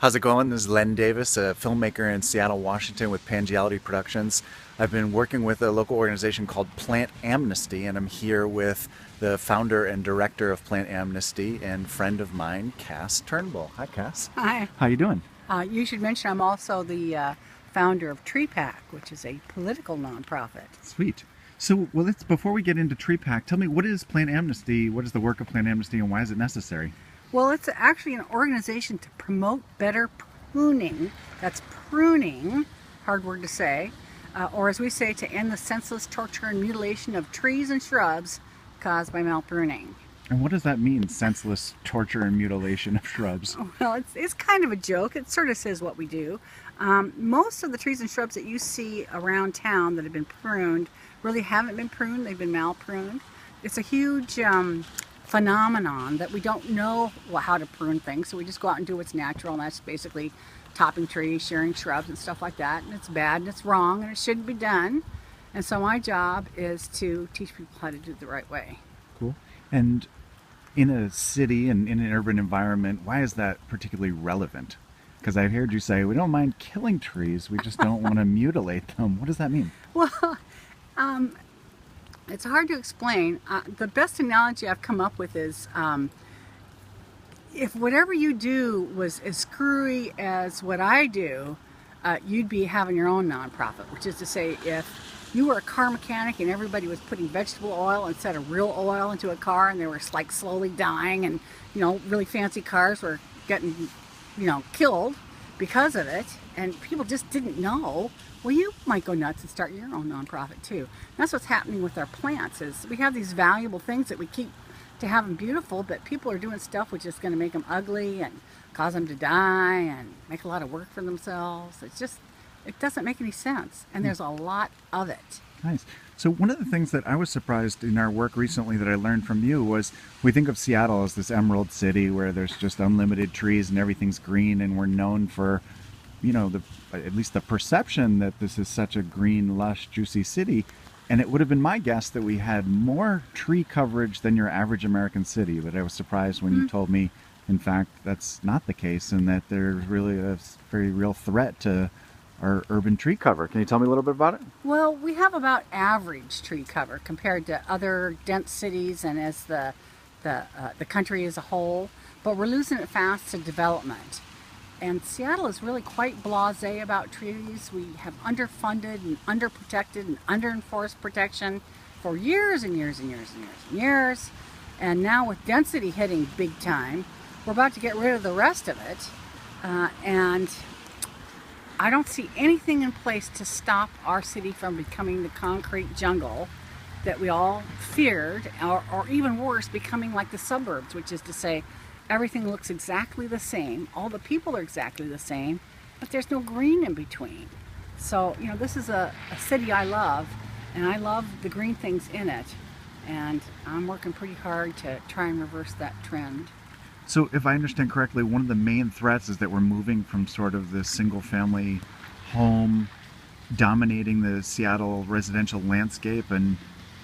How's it going? This is Len Davis, a filmmaker in Seattle, Washington with Pangiality Productions. I've been working with a local organization called Plant Amnesty, and I'm here with the founder and director of Plant Amnesty and friend of mine, Cass Turnbull. Hi, Cass. Hi. How you doing? You should mention I'm also the founder of TreePAC, which is a political nonprofit. Sweet. So, before we get into TreePAC, tell me, what is Plant Amnesty? What is the work of Plant Amnesty, and why is it necessary? Well, it's actually an organization to promote better pruning. That's pruning, hard word to say, or as we say, to end the senseless torture and mutilation of trees and shrubs caused by malpruning. And what does that mean, senseless torture and mutilation of shrubs? Well, it's kind of a joke. It sort of says what we do. Most of the trees and shrubs that you see around town that have been pruned really haven't been pruned. They've been malpruned. It's a huge phenomenon that we don't know how to prune things, so we just go out and do what's natural, and that's basically topping trees, shearing shrubs and stuff like that, and it's bad and it's wrong and it shouldn't be done. And so my job is to teach people how to do it the right way. Cool. And in a city and in an urban environment, why is that particularly relevant? Because I've heard you say, we don't mind killing trees, we just don't want to mutilate them. What does that mean? Well, it's hard to explain. The best analogy I've come up with is if whatever you do was as screwy as what I do, you'd be having your own nonprofit, which is to say, if you were a car mechanic and everybody was putting vegetable oil instead of real oil into a car, and they were like slowly dying, and really fancy cars were getting killed because of it, and people just didn't know, well, you might go nuts and start your own nonprofit too. That's what's happening with our plants. Is we have these valuable things that we keep to have them beautiful, but people are doing stuff which is going to make them ugly and cause them to die and make a lot of work for themselves. It doesn't make any sense, and there's a lot of it. Nice. So one of the things that I was surprised in our work recently that I learned from you was, we think of Seattle as this emerald city where there's just unlimited trees and everything's green, and we're known for, at least the perception that this is such a green, lush, juicy city. And it would have been my guess that we had more tree coverage than your average American city, but I was surprised when you told me, in fact, that's not the case, and that there's really a very real threat to our urban tree cover. Can you tell me a little bit about it? Well, we have about average tree cover compared to other dense cities and as the country as a whole, but we're losing it fast to development. And Seattle is really quite blasé about trees. We have underfunded and underprotected and underenforced protection for years and years and years and years and years. And now with density hitting big time, we're about to get rid of the rest of it. And I don't see anything in place to stop our city from becoming the concrete jungle that we all feared, or even worse, becoming like the suburbs, which is to say, everything looks exactly the same, all the people are exactly the same, but there's no green in between. So, this is a city I love, and I love the green things in it, and I'm working pretty hard to try and reverse that trend. So if I understand correctly, one of the main threats is that we're moving from sort of the single-family home dominating the Seattle residential landscape, and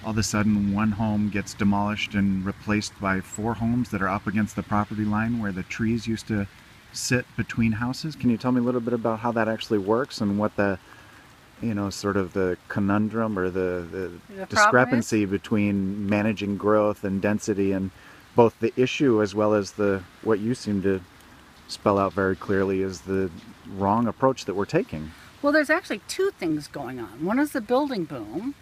all of a sudden one home gets demolished and replaced by 4 homes that are up against the property line where the trees used to sit between houses. Can you tell me a little bit about how that actually works and what the, sort of the conundrum or the discrepancy between managing growth and density, and both the issue as well as what you seem to spell out very clearly is the wrong approach that we're taking? Well, there's actually 2 things going on. One is the building boom,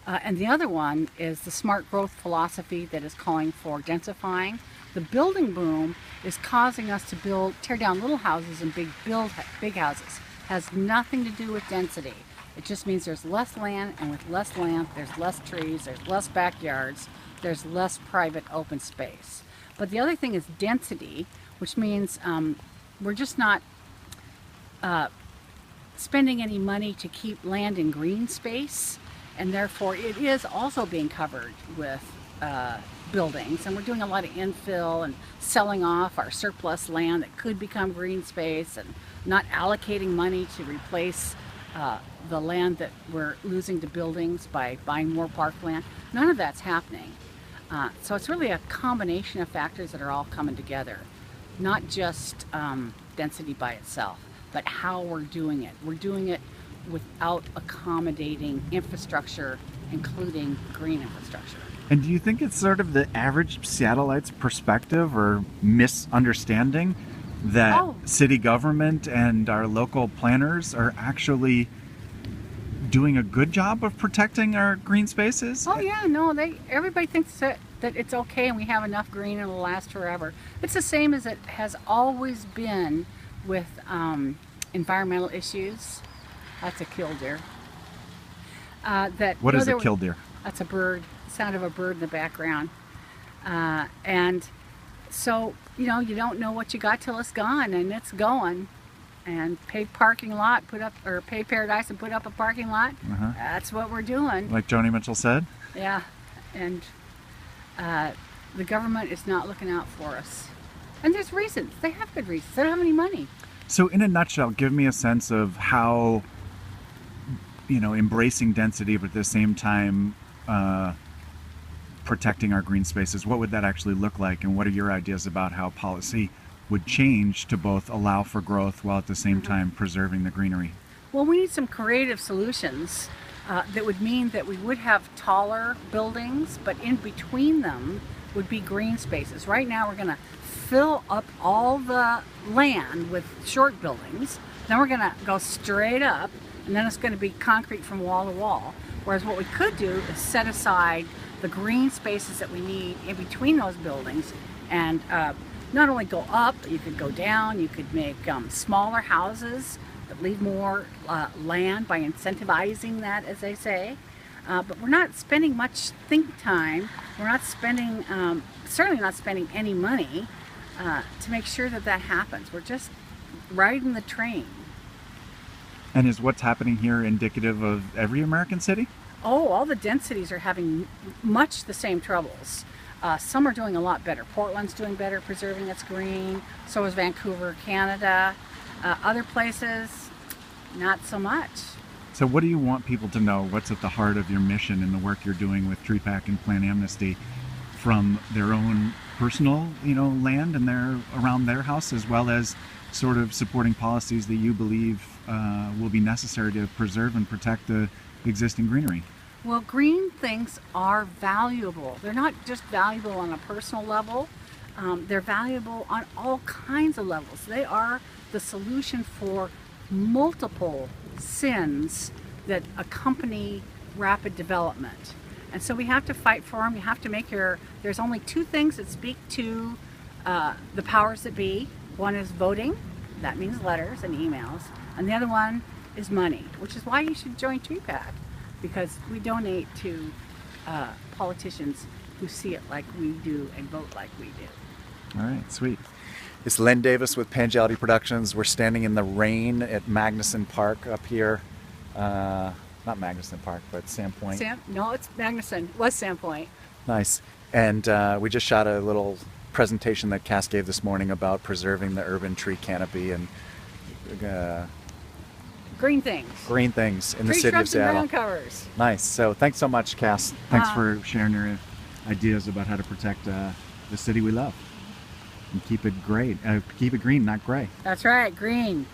and the other one is the smart growth philosophy that is calling for densifying. The building boom is causing us to tear down little houses and build big houses. It has nothing to do with density. It just means there's less land, and with less land, there's less trees, there's less backyards, there's less private open space. But the other thing is density, which means we're just not spending any money to keep land in green space, and therefore it is also being covered with buildings, and we're doing a lot of infill and selling off our surplus land that could become green space, and not allocating money to replace the land that we're losing to buildings by buying more parkland. None of that's happening. So it's really a combination of factors that are all coming together. not just density by itself, but how we're doing it. We're doing it without accommodating infrastructure, including green infrastructure. And do you think it's sort of the average Seattleite's perspective or misunderstanding that city government and our local planners are actually doing a good job of protecting our green spaces? Oh yeah, no, everybody thinks that it's okay and we have enough green and it'll last forever. It's the same as it has always been with environmental issues. That's a killdeer. What is a killdeer? That's a bird. Sound of a bird in the background. And so, you don't know what you got till it's gone, and it's going. And paved parking lot, paved paradise and put up a parking lot. That's what we're doing. Like Joni Mitchell said? Yeah. And the government is not looking out for us. And there's reasons. They have good reasons. They don't have any money. So in a nutshell, give me a sense of how, embracing density, but at the same time, protecting our green spaces. What would that actually look like, and what are your ideas about how policy would change to both allow for growth while at the same time preserving the greenery? Well, we need some creative solutions that would mean that we would have taller buildings, but in between them would be green spaces. Right now we're going to fill up all the land with short buildings, then we're going to go straight up, and then it's going to be concrete from wall to wall. Whereas what we could do is set aside the green spaces that we need in between those buildings, and not only go up, but you could go down. You could make smaller houses that leave more land by incentivizing that, as they say. But we're not spending much think time. We're not spending, certainly not spending any money to make sure that happens. We're just riding the train. And is what's happening here indicative of every American city? Oh, all the densities are having much the same troubles. Some are doing a lot better. Portland's doing better preserving its green. So is Vancouver, Canada. Other places, not so much. So what do you want people to know? What's at the heart of your mission and the work you're doing with TreePAC and Plant Amnesty from their own personal, land and around their house, as well as sort of supporting policies that you believe will be necessary to preserve and protect the existing greenery? Well, green things are valuable. They're not just valuable on a personal level. They're valuable on all kinds of levels. They are the solution for multiple sins that accompany rapid development. And so we have to fight for them. You have to make there's only two things that speak to the powers that be. One is voting. That means letters and emails. And the other one is money, which is why you should join TreePAC, because we donate to politicians who see it like we do and vote like we do. All right, sweet. It's Len Davis with Pangelity Productions. We're standing in the rain at Magnuson Park up here. Not Magnuson Park, but Sandpoint. No, it's Magnuson. It was Sandpoint. Nice. And we just shot a little presentation that Cass gave this morning about preserving the urban tree canopy and green things. Green things in the Tree city of shrubs and Seattle. ground covers. Nice. So thanks so much, Cass. Thanks for sharing your ideas about how to protect the city we love and keep it great. Keep it green, not gray. That's right, green.